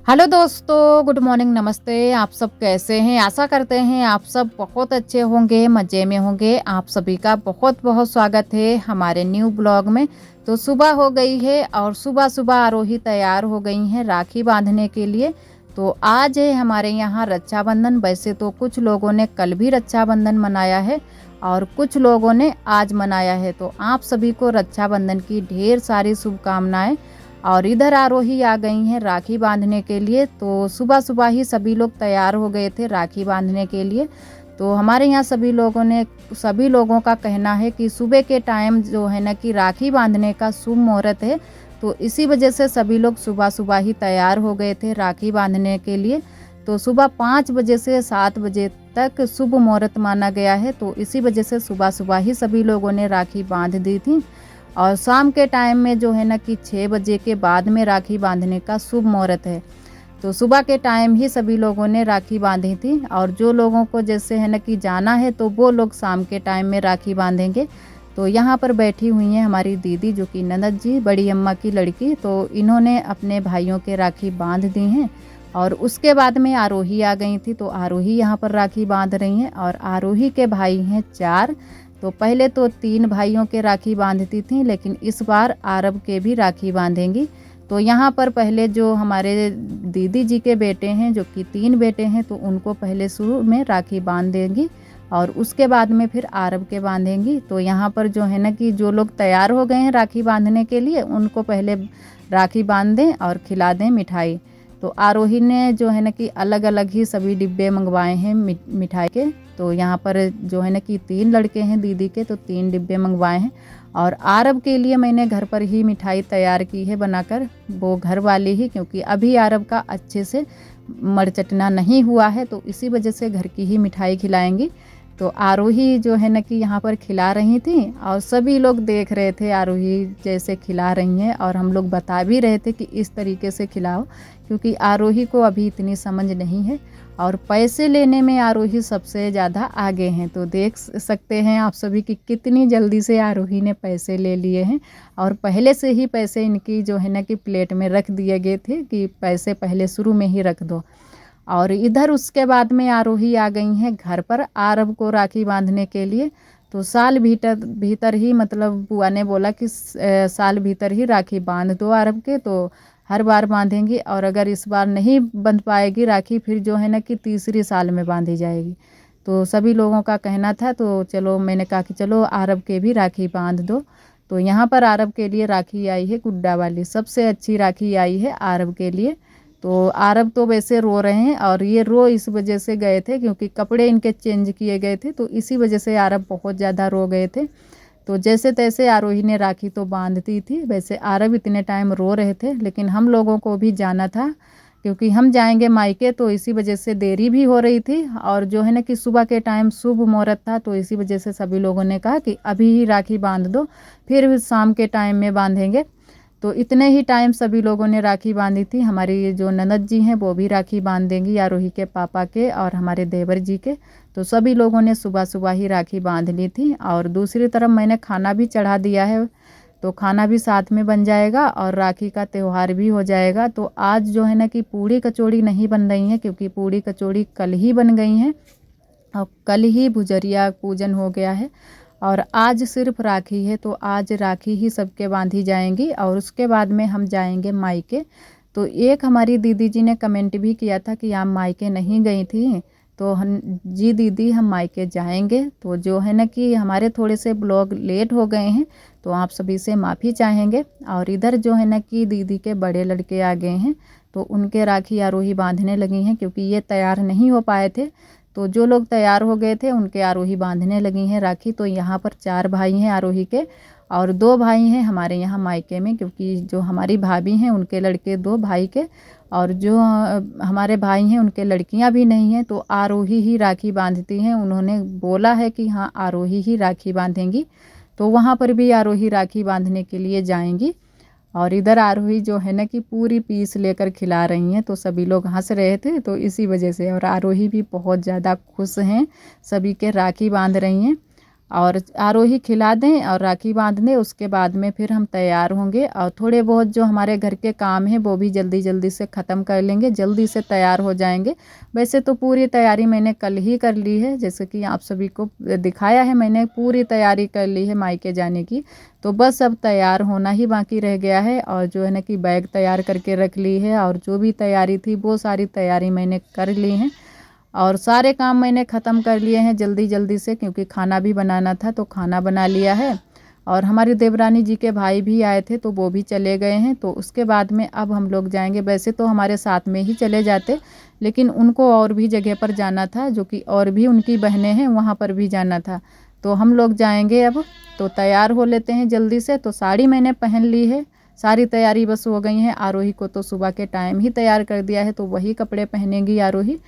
Hello दोस्तों, good morning, नमस्ते। आप सब कैसे हैं? आशा करते हैं आप सब बहुत अच्छे होंगे, मज़े में होंगे। आप सभी का बहुत बहुत स्वागत है हमारे न्यू ब्लॉग में। तो सुबह हो गई है और सुबह सुबह आरोही तैयार हो गई हैं राखी बांधने के लिए। तो आज है हमारे यहाँ रक्षाबंधन। वैसे तो कुछ लोगों ने कल भी रक्षाबंधन मनाया है और कुछ लोगों ने आज मनाया है। तो आप सभी को रक्षाबंधन की ढेर सारी शुभकामनाएं। और इधर आरोही आ गई हैं राखी बांधने के लिए। तो सुबह सुबह ही सभी लोग तैयार हो गए थे राखी बांधने के लिए। तो हमारे यहाँ सभी लोगों का कहना है कि सुबह के टाइम जो है ना कि राखी बांधने का शुभ मुहूर्त है। तो इसी वजह से सभी लोग सुबह सुबह ही तैयार हो गए थे राखी बांधने के लिए। तो सुबह 5 बजे से 7 बजे तक शुभ मुहूर्त माना गया है। तो इसी वजह से सुबह सुबह ही सभी लोगों ने राखी बांध दी थी। और शाम के टाइम में जो है ना कि 6 बजे के बाद में राखी बांधने का शुभ मुहूर्त है। तो सुबह के टाइम ही सभी लोगों ने राखी बांधी थी। और जो लोगों को जैसे है ना कि जाना है तो वो लोग शाम के टाइम में राखी बांधेंगे। तो यहाँ पर बैठी हुई हैं हमारी दीदी, जो कि ननद जी, बड़ी अम्मा की लड़की। तो इन्होंने अपने भाइयों के राखी बांध दी हैं। और उसके बाद में आरोही आ गई थी। तो आरोही यहाँ पर राखी बांध रही हैं। और आरोही के भाई हैं 4। तो पहले तो 3 भाइयों के राखी बांधती थी, लेकिन इस बार आरब के भी राखी बांधेंगी। तो यहाँ पर पहले जो हमारे दीदी जी के बेटे हैं, जो कि 3 बेटे हैं, तो उनको पहले शुरू में राखी बांध देंगी और उसके बाद में फिर आरब के बांधेंगी। तो यहाँ पर जो है ना कि जो लोग तैयार हो गए हैं राखी बांधने के लिए, उनको पहले राखी बांध दें और खिला दें मिठाई। तो आरोही ने जो है ना कि अलग अलग ही सभी डिब्बे मंगवाए हैं मिठाई के। तो यहाँ पर जो है ना कि 3 लड़के हैं दीदी के, तो 3 डिब्बे मंगवाए हैं। और आरब के लिए मैंने घर पर ही मिठाई तैयार की है बनाकर, वो घर वाली ही, क्योंकि अभी आरब का अच्छे से मरचटना नहीं हुआ है। तो इसी वजह से घर की ही मिठाई खिलाएंगी। तो आरोही जो है ना कि यहाँ पर खिला रही थी और सभी लोग देख रहे थे आरोही जैसे खिला रही हैं। और हम लोग बता भी रहे थे कि इस तरीके से खिलाओ, क्योंकि आरोही को अभी इतनी समझ नहीं है। और पैसे लेने में आरोही सबसे ज़्यादा आगे हैं। तो देख सकते हैं आप सभी कि कितनी जल्दी से आरोही ने पैसे ले लिए हैं। और पहले से ही पैसे इनकी जो है ना कि प्लेट में रख दिए गए थे कि पैसे पहले शुरू में ही रख दो। और इधर उसके बाद में आरोही आ गई हैं घर पर आरब को राखी बांधने के लिए। तो साल भीतर भीतर ही, मतलब बुआ ने बोला कि साल भीतर ही राखी बांध दो आरब के। तो हर बार बांधेंगी, और अगर इस बार नहीं बंध पाएगी राखी, फिर जो है ना कि तीसरी साल में बांधी जाएगी। तो सभी लोगों का कहना था, तो चलो मैंने कहा कि चलो आरब के भी राखी बांध दो। तो यहाँ पर आरब के लिए राखी आई है गुड्डा वाली, सबसे अच्छी राखी आई है आरब के लिए। तो आरब तो वैसे रो रहे हैं, और ये रो इस वजह से गए थे क्योंकि कपड़े इनके चेंज किए गए थे। तो इसी वजह से आरब बहुत ज़्यादा रो गए थे। तो जैसे तैसे आरोही ने राखी तो बांधती थी। वैसे आरब इतने टाइम रो रहे थे, लेकिन हम लोगों को भी जाना था क्योंकि हम जाएंगे मायके। तो इसी वजह से देरी भी हो रही थी, और जो है ना कि सुबह के टाइम शुभ मुहूर्त था। तो इसी वजह से सभी लोगों ने कहा कि अभी ही राखी बांध दो, फिर शाम के टाइम में बांधेंगे। तो इतने ही टाइम सभी लोगों ने राखी बांधी थी। हमारी जो ननद जी हैं वो भी राखी बांध देंगी आरोही के पापा के और हमारे देवर जी के। तो सभी लोगों ने सुबह सुबह ही राखी बांध ली थी। और दूसरी तरफ मैंने खाना भी चढ़ा दिया है, तो खाना भी साथ में बन जाएगा और राखी का त्यौहार भी हो जाएगा। तो आज जो है ना कि पूड़ी कचौड़ी नहीं बन रही है, क्योंकि पूड़ी कचौड़ी कल ही बन गई हैं और कल ही भुजरिया पूजन हो गया है। और आज सिर्फ राखी है, तो आज राखी ही सबके बांधी जाएंगी और उसके बाद में हम जाएंगे मायके। तो एक हमारी दीदी जी ने कमेंट भी किया था कि आप मायके नहीं गई थी। तो हम जी दीदी, हम मायके जाएंगे। तो जो है ना कि हमारे थोड़े से ब्लॉग लेट हो गए हैं, तो आप सभी से माफ़ी चाहेंगे। और इधर जो है ना कि दीदी के बड़े लड़के आ गए हैं, तो उनके राखी आरोही बांधने लगी हैं, क्योंकि ये तैयार नहीं हो पाए थे। तो जो लोग तैयार हो गए थे उनके आरोही बांधने लगी हैं राखी। तो यहाँ पर 4 भाई हैं आरोही के, और 2 भाई हैं हमारे यहाँ मायके में, क्योंकि जो हमारी भाभी हैं उनके लड़के 2 भाई के, और जो हमारे भाई हैं उनके लड़कियां भी नहीं हैं। तो आरोही ही राखी बांधती हैं। उन्होंने बोला है कि हाँ आरोही ही राखी बांधेंगी। तो वहाँ पर भी आरोही राखी बांधने के लिए जाएंगी। और इधर आरोही जो है ना कि पूरी पीस लेकर खिला रही हैं। तो सभी लोग हंस रहे थे, तो इसी वजह से। और आरोही भी बहुत ज़्यादा खुश हैं, सभी के राखी बांध रही हैं। और आरोही खिला दें और राखी बांध दें। उसके बाद में फिर हम तैयार होंगे और थोड़े बहुत जो हमारे घर के काम हैं वो भी जल्दी जल्दी से ख़त्म कर लेंगे, जल्दी से तैयार हो जाएंगे। वैसे तो पूरी तैयारी मैंने कल ही कर ली है, जैसे कि आप सभी को दिखाया है, मैंने पूरी तैयारी कर ली है मायके जाने की। तो बस अब तैयार होना ही बाकी रह गया है और जो है ना कि बैग तैयार करके रख ली है और जो भी तैयारी थी वो सारी तैयारी मैंने कर ली है और सारे काम मैंने ख़त्म कर लिए हैं जल्दी जल्दी से, क्योंकि खाना भी बनाना था तो खाना बना लिया है। और हमारी देवरानी जी के भाई भी आए थे तो वो भी चले गए हैं। तो उसके बाद में अब हम लोग जाएंगे, वैसे तो हमारे साथ में ही चले जाते, लेकिन उनको और भी जगह पर जाना था, जो कि और भी उनकी बहनें हैं वहाँ पर भी जाना था। तो हम लोग जाएंगे अब। तो तैयार हो लेते हैं जल्दी से। तो साड़ी मैंने पहन ली है, सारी तैयारी बस हो गई है। आरोही को तो सुबह के टाइम ही तैयार कर दिया है तो वही कपड़े पहनेंगी आरोही।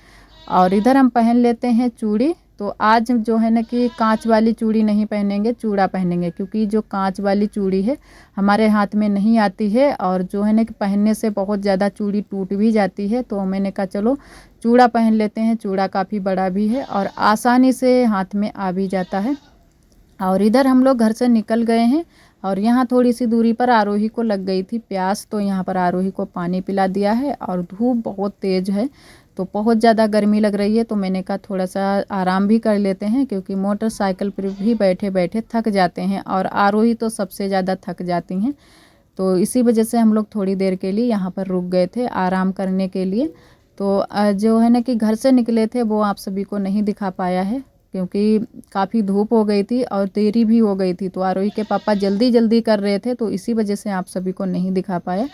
और इधर हम पहन लेते हैं चूड़ी। तो आज जो है ना कि कांच वाली चूड़ी नहीं पहनेंगे, चूड़ा पहनेंगे, क्योंकि जो कांच वाली चूड़ी है हमारे हाथ में नहीं आती है और जो है ना कि पहनने से बहुत ज़्यादा चूड़ी टूट भी जाती है। तो मैंने कहा चलो चूड़ा पहन लेते हैं, चूड़ा काफ़ी बड़ा भी है और आसानी से हाथ में आ भी जाता है। और इधर हम लोग घर से निकल गए हैं और यहाँ थोड़ी सी दूरी पर आरोही को लग गई थी प्यास, तो यहाँ पर आरोही को पानी पिला दिया है। और धूप बहुत तेज़ है तो बहुत ज़्यादा गर्मी लग रही है, तो मैंने कहा थोड़ा सा आराम भी कर लेते हैं, क्योंकि मोटरसाइकिल पर भी बैठे बैठे थक जाते हैं और आरोही तो सबसे ज़्यादा थक जाती हैं। तो इसी वजह से हम लोग थोड़ी देर के लिए यहाँ पर रुक गए थे आराम करने के लिए। तो जो है ना कि घर से निकले थे वो आप सभी को नहीं दिखा पाया है, क्योंकि काफ़ी धूप हो गई थी और देरी भी हो गई थी। तो आरोही के पापा जल्दी जल्दी कर रहे थे तो इसी वजह से आप सभी को नहीं दिखा पाया।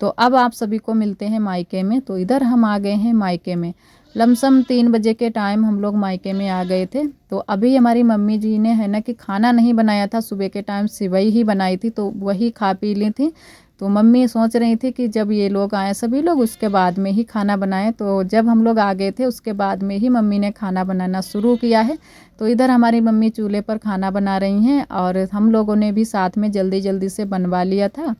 तो अब आप सभी को मिलते हैं मायके में। तो इधर हम आ गए हैं मायके में। लमसम 3 बजे के टाइम हम लोग मायके में आ गए थे। तो अभी हमारी मम्मी जी ने है ना कि खाना नहीं बनाया था, सुबह के टाइम सिवई ही बनाई थी तो वही खा पी ली थी। तो मम्मी सोच रही थी कि जब ये लोग आए सभी लोग उसके बाद में ही खाना बनाएं। तो जब हम लोग आ गए थे उसके बाद में ही मम्मी ने खाना बनाना शुरू किया है। तो इधर हमारी मम्मी चूल्हे पर खाना बना रही हैं और हम लोगों ने भी साथ में जल्दी जल्दी से बनवा लिया था।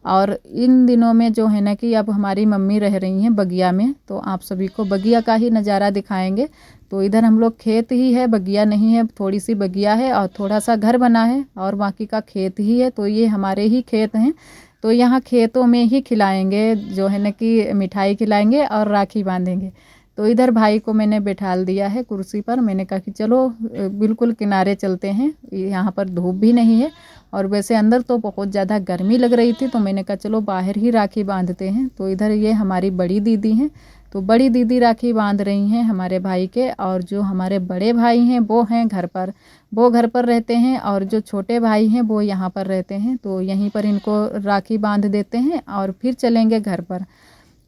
और इन दिनों में जो है ना कि अब हमारी मम्मी रह रही हैं बगिया में, तो आप सभी को बगिया का ही नज़ारा दिखाएंगे। तो इधर हम लोग खेत ही है, बगिया नहीं है, थोड़ी सी बगिया है और थोड़ा सा घर बना है और बाकी का खेत ही है। तो ये हमारे ही खेत हैं। तो यहाँ खेतों में ही खिलाएंगे, जो है ना कि मिठाई खिलाएंगे और राखी बांधेंगे। तो इधर भाई को मैंने बैठाल दिया है कुर्सी पर। मैंने कहा कि चलो बिल्कुल किनारे चलते हैं, यहाँ पर धूप भी नहीं है और वैसे अंदर तो बहुत ज़्यादा गर्मी लग रही थी। तो मैंने कहा चलो बाहर ही राखी बांधते हैं। तो इधर ये हमारी बड़ी दीदी हैं, तो बड़ी दीदी राखी बांध रही हैं हमारे भाई के। और जो हमारे बड़े भाई हैं वो हैं घर पर, वो घर पर रहते हैं और जो छोटे भाई हैं वो यहाँ पर रहते हैं। तो यहीं पर इनको राखी बांध देते हैं और फिर चलेंगे घर पर।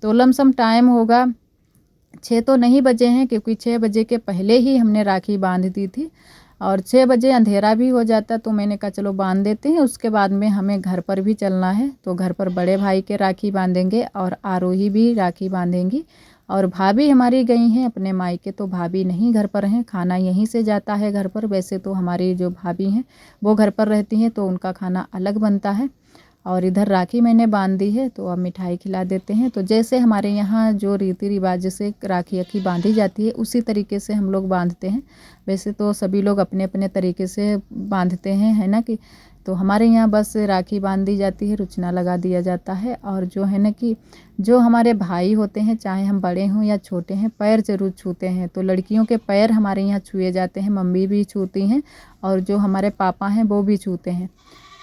तो लमसम टाइम होगा 6 तो नहीं बजे हैं, क्योंकि 6 बजे के पहले ही हमने राखी बांध दी थी और 6 बजे अंधेरा भी हो जाता। तो मैंने कहा चलो बांध देते हैं, उसके बाद में हमें घर पर भी चलना है। तो घर पर बड़े भाई के राखी बांधेंगे और आरोही भी राखी बांधेंगी। और भाभी हमारी गई हैं अपने मायके, तो भाभी नहीं घर पर हैं, खाना यहीं से जाता है घर पर। वैसे तो हमारी जो भाभी हैं वो घर पर रहती हैं तो उनका खाना अलग बनता है। और इधर राखी मैंने बांध दी है तो अब मिठाई खिला देते हैं। तो जैसे हमारे यहाँ जो रीति रिवाज से राखी अखी बांधी जाती है उसी तरीके से हम लोग बांधते हैं। वैसे तो सभी लोग अपने अपने तरीके से बांधते हैं, है ना कि। तो हमारे यहाँ बस राखी बांध दी जाती है, रुचना लगा दिया जाता है। और जो है ना कि जो हमारे भाई होते हैं, चाहे हम बड़े हों या छोटे हैं, पैर ज़रूर छूते हैं। तो लड़कियों के पैर हमारे यहाँ छुए जाते हैं, मम्मी भी छूती हैं और जो हमारे पापा हैं वो भी छूते हैं।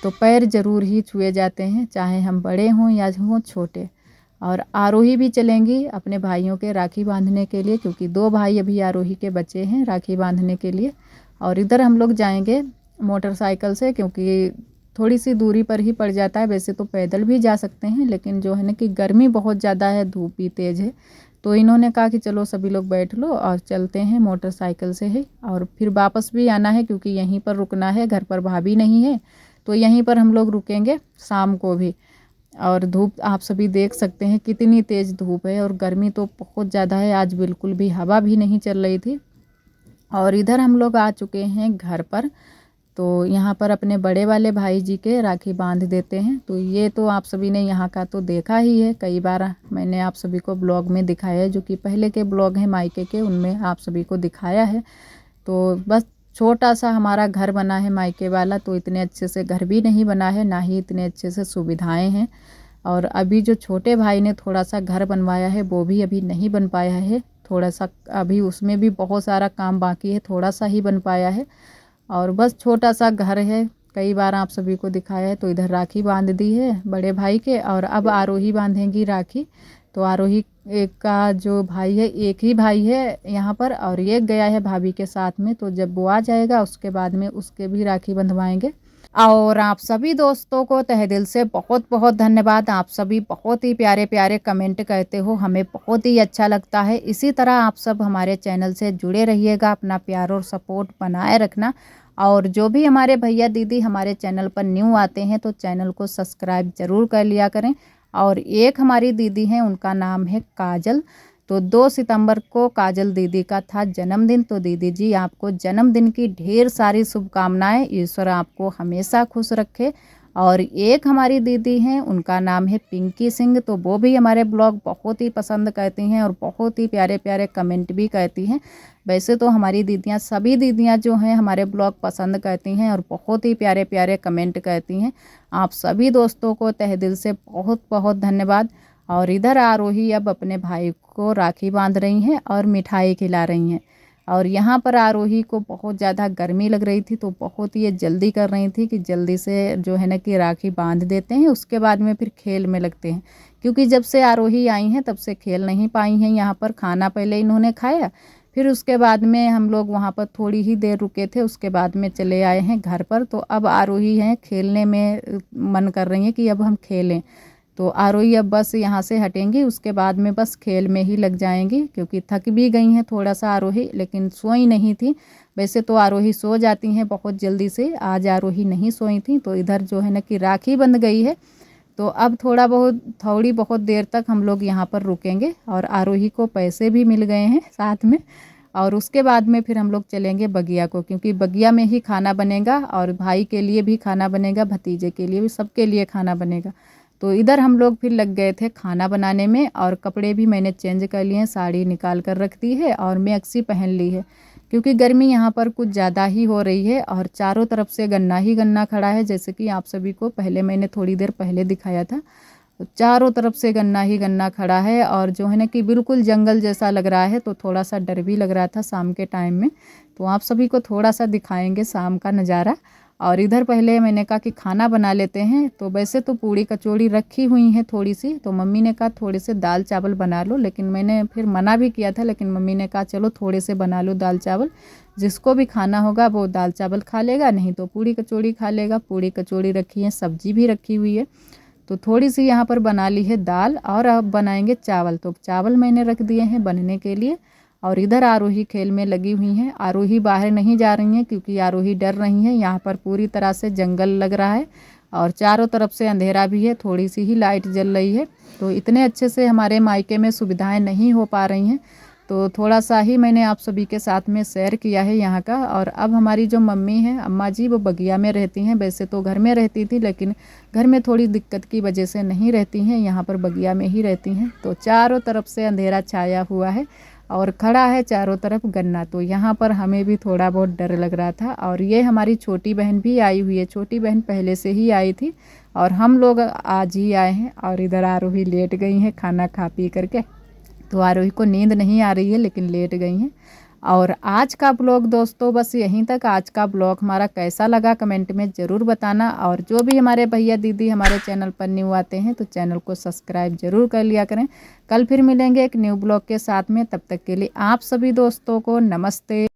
तो पैर ज़रूर ही छुए जाते हैं, चाहे हम बड़े हों या हों छोटे। और आरोही भी चलेंगी अपने भाइयों के राखी बांधने के लिए, क्योंकि 2 भाई अभी आरोही के बच्चे हैं राखी बांधने के लिए। और इधर हम लोग जाएंगे मोटरसाइकिल से, क्योंकि थोड़ी सी दूरी पर ही पड़ जाता है। वैसे तो पैदल भी जा सकते हैं, लेकिन जो है ना कि गर्मी बहुत ज़्यादा है, धूप भी तेज़ है। तो इन्होंने कहा कि चलो सभी लोग बैठ लो और चलते हैं मोटरसाइकिल से ही। और फिर वापस भी आना है, क्योंकि यहीं पर रुकना है, घर पर भाभी नहीं है तो यहीं पर हम लोग रुकेंगे शाम को भी। और धूप आप सभी देख सकते हैं कितनी तेज़ धूप है और गर्मी तो बहुत ज़्यादा है, आज बिल्कुल भी हवा भी नहीं चल रही थी। और इधर हम लोग आ चुके हैं घर पर। तो यहाँ पर अपने बड़े वाले भाई जी के राखी बांध देते हैं। तो ये तो आप सभी ने यहाँ का तो देखा ही है, कई बार मैंने आप सभी को ब्लॉग में दिखाया है, जो कि पहले के ब्लॉग हैं मायके के, उनमें आप सभी को दिखाया है। तो बस छोटा सा हमारा घर बना है मायके वाला, तो इतने अच्छे से घर भी नहीं बना है, ना ही इतने अच्छे से सुविधाएं हैं। और अभी जो छोटे भाई ने थोड़ा सा घर बनवाया है वो भी अभी नहीं बन पाया है, थोड़ा सा अभी उसमें भी बहुत सारा काम बाकी है, थोड़ा सा ही बन पाया है। और बस छोटा सा घर है, कई बार आप सभी को दिखाया है। तो इधर राखी बांध दी है बड़े भाई के, और अब आरोही बांधेंगी राखी। तो आरोही एक का जो भाई है, एक ही भाई है यहाँ पर, और ये गया है भाभी के साथ में। तो जब वो आ जाएगा उसके बाद में उसके भी राखी बंधवाएंगे। और आप सभी दोस्तों को तहे दिल से बहुत बहुत धन्यवाद। आप सभी बहुत ही प्यारे प्यारे कमेंट करते हो, हमें बहुत ही अच्छा लगता है। इसी तरह आप सब हमारे चैनल से जुड़े रहिएगा, अपना प्यार और सपोर्ट बनाए रखना। और जो भी हमारे भैया दीदी हमारे चैनल पर न्यू आते हैं तो चैनल को सब्सक्राइब ज़रूर कर लिया करें। और एक हमारी दीदी हैं, उनका नाम है काजल। तो 2 सितंबर को काजल दीदी का था जन्मदिन। तो दीदी जी आपको जन्मदिन की ढेर सारी शुभकामनाएं, ईश्वर आपको हमेशा खुश रखे। और एक हमारी दीदी हैं, उनका नाम है पिंकी सिंह। तो वो भी हमारे ब्लॉग बहुत ही पसंद करती हैं और बहुत ही प्यारे प्यारे कमेंट भी करती हैं। वैसे तो हमारी दीदियां, सभी दीदियां जो हैं हमारे ब्लॉग पसंद करती हैं और बहुत ही प्यारे प्यारे कमेंट करती हैं। आप सभी दोस्तों को तहे दिल से बहुत बहुत धन्यवाद। और इधर आरोही अब अपने भाई को राखी बांध रही हैं और मिठाई खिला रही हैं। और यहाँ पर आरोही को बहुत ज़्यादा गर्मी लग रही थी, तो बहुत ही ये जल्दी कर रही थी कि जल्दी से जो है ना कि राखी बांध देते हैं, उसके बाद में फिर खेल में लगते हैं। क्योंकि जब से आरोही आई हैं तब से खेल नहीं पाई हैं यहाँ पर। खाना पहले इन्होंने खाया, फिर उसके बाद में हम लोग वहाँ पर थोड़ी ही देर रुके थे, उसके बाद में चले आए हैं घर पर। तो अब आरोही हैं खेलने में मन कर रही हैं कि अब हम खेलें। तो आरोही अब बस यहाँ से हटेंगी, उसके बाद में बस खेल में ही लग जाएंगी, क्योंकि थक भी गई हैं थोड़ा सा आरोही, लेकिन सोई नहीं थी। वैसे तो आरोही सो जाती हैं बहुत जल्दी से, आज आरोही नहीं सोई थी। तो इधर जो है ना कि राखी बंध गई है। तो अब थोड़ी बहुत देर तक हम लोग यहाँ पर रुकेंगे, और आरोही को पैसे भी मिल गए हैं साथ में। और उसके बाद में फिर हम लोग चलेंगे बगिया को, क्योंकि बगिया में ही खाना बनेगा, और भाई के लिए भी खाना बनेगा, भतीजे के लिए भी, सबके लिए खाना बनेगा। तो इधर हम लोग फिर लग गए थे खाना बनाने में। और कपड़े भी मैंने चेंज कर लिए हैं, साड़ी निकाल कर रख दी है और मैक्सी पहन ली है, क्योंकि गर्मी यहाँ पर कुछ ज़्यादा ही हो रही है। और चारों तरफ से गन्ना ही गन्ना खड़ा है, जैसे कि आप सभी को पहले मैंने थोड़ी देर पहले दिखाया था। तो चारों तरफ से गन्ना ही गन्ना खड़ा है, और जो है ना कि बिल्कुल जंगल जैसा लग रहा है। तो थोड़ा सा डर भी लग रहा था शाम के टाइम में। तो आप सभी को थोड़ा सा दिखाएंगे शाम का नज़ारा। और इधर पहले मैंने कहा कि खाना बना लेते हैं। तो वैसे तो पूड़ी कचौड़ी रखी हुई हैं थोड़ी सी, तो मम्मी ने कहा थोड़े से दाल चावल बना लो, लेकिन मैंने फिर मना भी किया था। लेकिन मम्मी ने कहा चलो थोड़े से बना लो दाल चावल, जिसको भी खाना होगा वो दाल चावल खा लेगा, नहीं तो पूड़ी कचौड़ी खा लेगा। पूड़ी कचौड़ी रखी है, सब्जी भी रखी हुई है। तो थोड़ी सी यहाँ पर बना ली है दाल, और अब बनाएंगे चावल। तो चावल मैंने रख दिए हैं बनने के लिए। और इधर आरोही खेल में लगी हुई हैं। आरोही बाहर नहीं जा रही हैं, क्योंकि आरोही डर रही हैं। यहाँ पर पूरी तरह से जंगल लग रहा है, और चारों तरफ से अंधेरा भी है, थोड़ी सी ही लाइट जल रही है। तो इतने अच्छे से हमारे मायके में सुविधाएं नहीं हो पा रही हैं। तो थोड़ा सा ही मैंने आप सभी के साथ में शेयर किया है यहाँ का। और अब हमारी जो मम्मी हैं, अम्मा जी, वो बगिया में रहती हैं। वैसे तो घर में रहती थी, लेकिन घर में थोड़ी दिक्कत की वजह से नहीं रहती हैं, यहाँ पर बगिया में ही रहती हैं। तो चारों तरफ से अंधेरा छाया हुआ है, और खड़ा है चारों तरफ गन्ना। तो यहाँ पर हमें भी थोड़ा बहुत डर लग रहा था। और ये हमारी छोटी बहन भी आई हुई है, छोटी बहन पहले से ही आई थी, और हम लोग आज ही आए हैं। और इधर आरोही लेट गई हैं खाना खा पी करके। तो आरोही को नींद नहीं आ रही है, लेकिन लेट गई हैं। और आज का ब्लॉग दोस्तों बस यहीं तक। आज का ब्लॉग हमारा कैसा लगा कमेंट में ज़रूर बताना। और जो भी हमारे भैया दीदी हमारे चैनल पर न्यू आते हैं तो चैनल को सब्सक्राइब ज़रूर कर लिया करें। कल फिर मिलेंगे एक न्यू ब्लॉग के साथ में, तब तक के लिए आप सभी दोस्तों को नमस्ते।